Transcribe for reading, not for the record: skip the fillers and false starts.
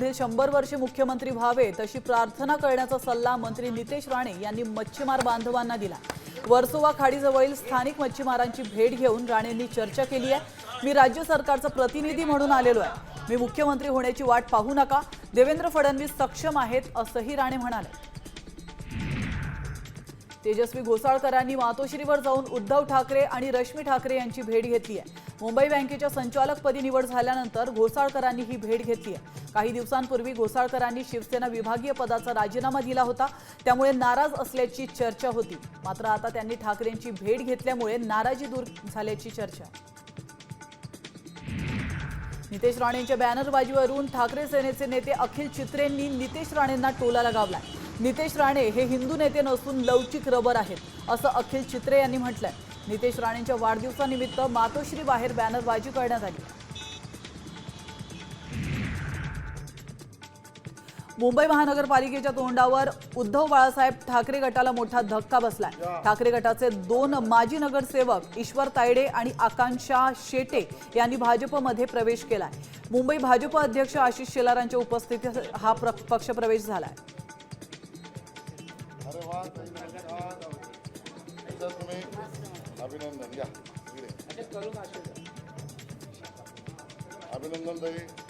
पुढील 100 वर्षे मुख्यमंत्री व्हावे तशी प्रार्थना करण्याचा सल्ला मंत्री नितेश राणे यांनी मच्छीमार बांधवांना दिला। वर्सोवा खाडीजवळील स्थानिक मच्छीमारांची भेट घेऊन राणेंनी चर्चा केली आहे। मी राज्य सरकारचा प्रतिनिधी म्हणून आलेलो आहे। मी मुख्यमंत्री होण्याची वाट पाहू नका। देवेंद्र फडणवीस सक्षम आहेत असंही राणे म्हणाले। तेजस्वी घोसाळकरांनी मातोश्रीवर जाऊन उद्धव ठाकरे आणि रश्मी ठाकरे यांची भेट घेतली आहे। मुंबई बँकेच्या संचालकपदी निवड झाल्यानंतर घोसाळकरांनी ही भेट घेतली आहे। काही दिवसांपूर्वी घोसाळकरांनी शिवसेना विभागीय पदाचा राजीनामा दिला होता, त्यामुळे नाराज असल्याची चर्चा होती। मात्र आता त्यांनी ठाकरेंची भेट घेतल्यामुळे नाराजी दूर झाल्याची चर्चा आहे। नितेश राणेंच्या बॅनरबाजीवरून ठाकरे सेनेचे नेते अखिल चित्रेंनी नितेश राणेंना टोला लगावलाय। नितेश राणे हे हिंदू नेते नसून लवचिक रबर आहेत असं अखिल चित्रे यांनी म्हटलंय। नितेश राणेंच्या वाढदिवसानिमित्त मातोश्री बाहेर बॅनरबाजी करण्यात आली। मुंबई महानगरपालिकेच्या तोंडावर उद्धव बाळासाहेब ठाकरे गटाला मोठा धक्का बसलाय। ठाकरे गटाचे 2 माजी नगरसेवक ईश्वर तायडे आणि आकांक्षा शेटे यांनी भाजपमध्ये प्रवेश केलाय। मुंबई भाजप अध्यक्ष आशिष शेलारांच्या उपस्थितीत हा पक्षप्रवेश झालाय। अभिनंदन ताई।